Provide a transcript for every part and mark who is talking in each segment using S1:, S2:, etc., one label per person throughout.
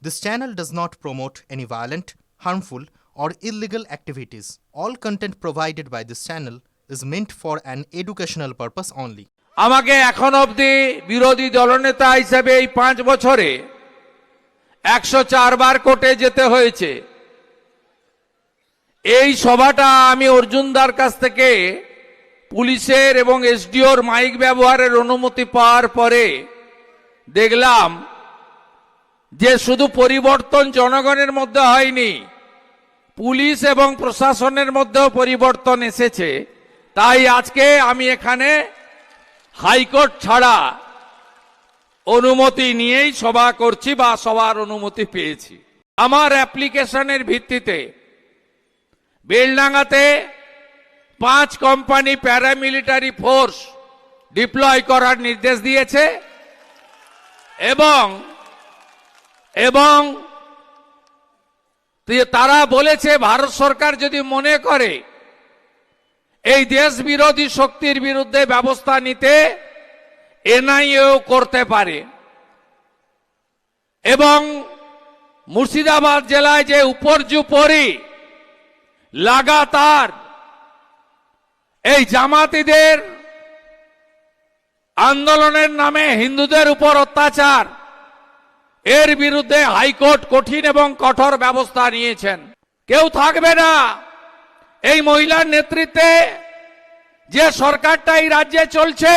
S1: This channel does not promote any violent, harmful, or illegal activities. All content provided by this channel is meant for an educational purpose only.
S2: আমাকে এখন অবধি বিরোধী দলনেতা হিসেবে এই 5 বছরে 104 বার কোর্টে যেতে হয়েছে। এই সভাটা আমি অর্জুনদার কাছ থেকে পুলিশের এবং এসডিওর মাইক ব্যবহারের অনুমতি পাওয়ার পরে দেখলাম যে শুধু পরিবর্তন জনগণের মধ্যে হয়নি, পুলিশ এবং প্রশাসনের মধ্যেও পরিবর্তন এসেছে। তাই আজকে আমি এখানে হাইকোর্ট ছাড়া অনুমতি নিয়েই সভা করছি বা সভার অনুমতি পেয়েছি। আমার অ্যাপ্লিকেশনের ভিত্তিতে বেলডাঙ্গাতে 5 কোম্পানি প্যারামিলিটারি ফোর্স ডিপ্লয় করার নির্দেশ দিয়েছে এবং তারা বলেছে ভারত সরকার যদি মনে করে এই দেশ বিরোধী শক্তির বিরুদ্ধে ব্যবস্থা নিতে এনআইএও করতে পারে। এবং মুর্শিদাবাদ জেলায় যে উপর্যুপরি লাগাতার এই জামাতিদের আন্দোলনের নামে হিন্দুদের উপর অত্যাচার, এর বিরুদ্ধে হাইকোর্ট কঠিন এবং কঠোর ব্যবস্থা নিয়েছেন। কেউ থাকবে না এই মহিলার নেতৃত্বে যে সরকারটা এই রাজ্যে চলছে,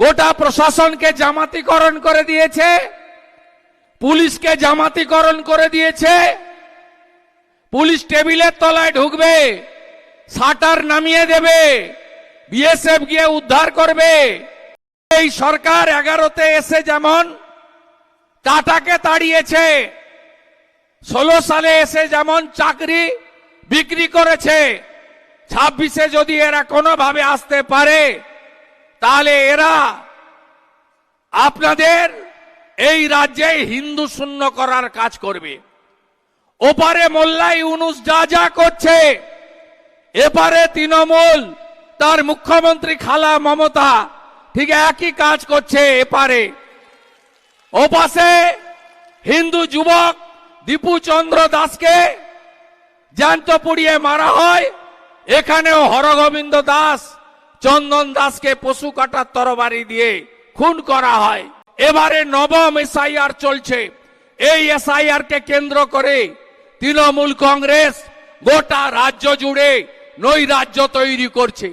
S2: গোটা প্রশাসনকে জামাতিকরণ করে দিয়েছে, পুলিশকে জামাতিকরণ করে দিয়েছে। পুলিশ টেবিলের তলায় ঢুকবে, শাটার নামিয়ে দেবে, বিএসএফ গিয়ে উদ্ধার করবে। এই সরকার 11তে এসে যেমন টাটাকে তাড়িয়েছে, 16 সালে এসে যেমন চাকরি বিক্রি করেছে, 26-এ যদি এরা কোনোভাবে আসতে পারে তাহলে এরা আপনাদের এই রাজ্যে হিন্দু শূন্য করার কাজ করবে। ওপারে মোল্লা ইউনুস যা যা করছে, এপারে তৃণমূল তার মুখ্যমন্ত্রী খালা মমতা ঠিক একই কাজ করছে। এপারে ওপাশে হিন্দু যুবক দীপু চন্দ্র দাসকে জ্যান্ত পুড়িয়ে মারা হয়, এখানেও হরগোবিন্দ দাস, চন্দন দাসকে পশু কাটার তরবারি দিয়ে খুন করা হয়। এবারে নবম এসআইআর চলছে। এই এসআইআর কে কেন্দ্র করে তৃণমূল কংগ্রেস গোটা রাজ্য জুড়ে নৈরাজ্য তৈরি করছে।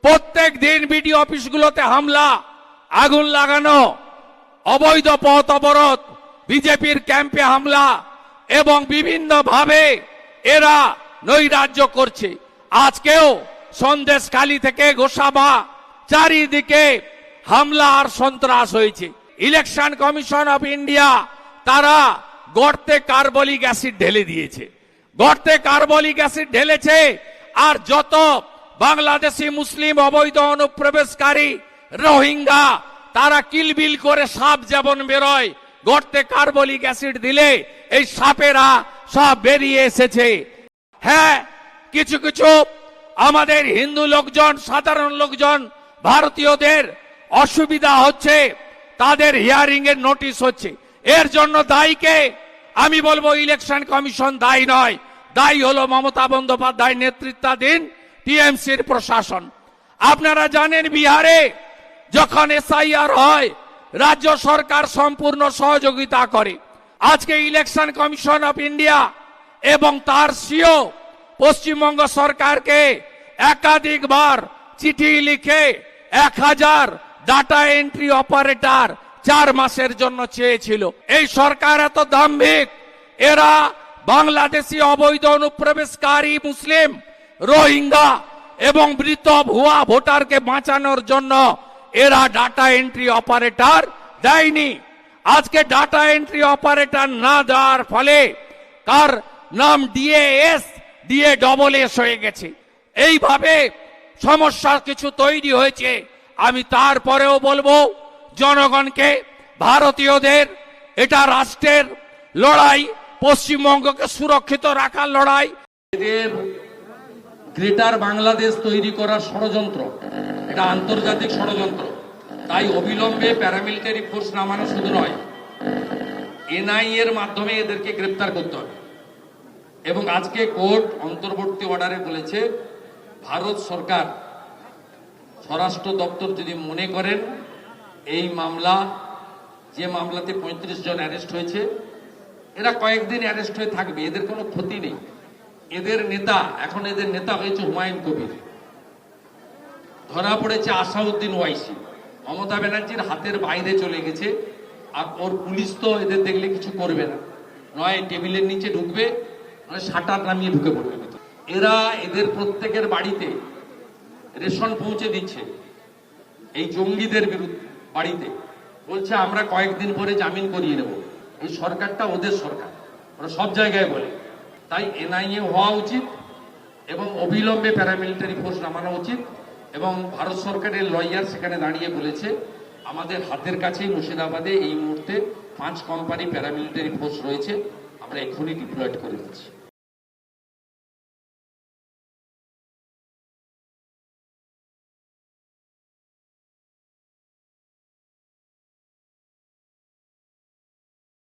S2: প্রত্যেক দিন বিডিও অফিসগুলোতে হামলা, আগুন লাগানো, অবৈধ পথ অবরোধ, বিজেপির ক্যাম্পে হামলা এবং বিভিন্ন ভাবে এরা নৈরাজ্য করছে। আজকেও সন্দেশখালী থেকে গোসাবা চারিদিকে হামলা আর সন্ত্রাস হয়েছে। ইলেকশন কমিশন অফ ইন্ডিয়া তারা গর্তে কার্বলিক অ্যাসিড ঢেলে দিয়েছে, গর্তে কার্বলিক অ্যাসিড ঢেলেছে। আর যত বাংলাদেশি মুসলিম অবৈধ অনুপ্রবেশকারী রোহিঙ্গা তারা কিলবিল করে সাপ যেমন বেরোয়, গর্তে কার্বলিক অ্যাসিড দিলে এই সাপেরা সব বেরিয়ে এসেছে। হ্যাঁ, কিছু কিছু আমাদের হিন্দু লোকজন, সাধারণ লোকজন, ভারতীয়দের অসুবিধা হচ্ছে, তাদের হিয়ারিং এর নোটিশ হচ্ছে। এর জন্য দায়ীকে আমি বলবো ইলেকশন কমিশন দায়ী নয়, দায়ী হলো মমতা বন্দ্যোপাধ্যায় নেতৃত্বাধীন টিএমসির প্রশাসন। আপনারা জানেন বিহারে যখন এসআইআর হয় রাজ্য সরকার সম্পূর্ণ সহযোগিতা করে। আজকে ইলেকশন কমিশন অফ ইন্ডিয়া এবং তার সিও পশ্চিমবঙ্গ সরকারকে একাধিকবার চিঠি লিখে 1000 ডাটা এন্ট্রি অপারেটর 4 মাসের জন্য চেয়েছিল। এই সরকার এত দাম্ভিক, এরা বাংলাদেশি অবৈধ অনুপ্রবেশকারী মুসলিম, রোহিঙ্গা এবং মৃত ভুয়া ভোটারকে বাঁচানোর জন্য এরা ডাটা এন্ট্রি অপারেটর দেয়নি। আজকে ডাটা এন্ট্রি অপারেটর না দেওয়ার ফলে তার নাম ডিএএস DASS হয়ে গেছে। এইভাবে সমস্যা কিছু তৈরি হয়েছে। আমি তারপরেও বলবো জনগণকে, ভারতীয়দের, এটা রাষ্ট্রের লড়াই, পশ্চিমবঙ্গকে সুরক্ষিত রাখার লড়াই।
S3: এদের গ্রেটার বাংলাদেশ তৈরি করার ষড়যন্ত্র, এটা আন্তর্জাতিক ষড়যন্ত্র। তাই অবিলম্বে প্যারামিলিটারি ফোর্স নামানো শুধু নয়, এনআইএ এর মাধ্যমে এদেরকে গ্রেপ্তার করতে হবে। এবং আজকে কোর্ট অন্তর্বর্তী অর্ডারে বলেছে ভারত সরকার স্বরাষ্ট্র দপ্তর যদি মনে করেন এই মামলা, যে মামলাতে 35 জন অ্যারেস্ট হয়েছে, এরা কয়েকদিন অ্যারেস্ট হয়ে থাকবে, এদের কোনো ক্ষতি নেই। এদের নেতা, এখন এদের নেতা হয়েছে হুমায়ুন কবির, ধরা পড়েছে আসাউদ্দিন ওয়াইসি, মমতা ব্যানার্জির হাতের বাইরে চলে গেছে। আর ওর পুলিশ তো এদের দেখলে কিছু করবে না, নয় টেবিলের নিচে ঢুকবে, নয় শাটার নামিয়ে ঢুকে পড়বে। এরা এদের প্রত্যেকের বাড়িতে রেশন পৌঁছে দিচ্ছে এই জঙ্গিদের বিরুদ্ধে, বাড়িতে বলছে আমরা কয়েকদিন পরে জামিন করিয়ে নেব। এই সরকারটা ওদের সরকার, ওরা সব জায়গায় বলে। তাই এনআইএ হওয়া উচিত এবং অবিলম্বে প্যারামিলিটারি ফোর্স নামানো উচিত। এবং ভারত সরকারের লয়ার সেখানে দাঁড়িয়ে বলেছে আমাদের হাতের কাছেই মুর্শিদাবাদে এই মুহূর্তে 5 কোম্পানি প্যারামিলিটারি ফোর্স রয়েছে, আমরা এক্ষুনি ডিপ্লয়েড করে দিচ্ছি।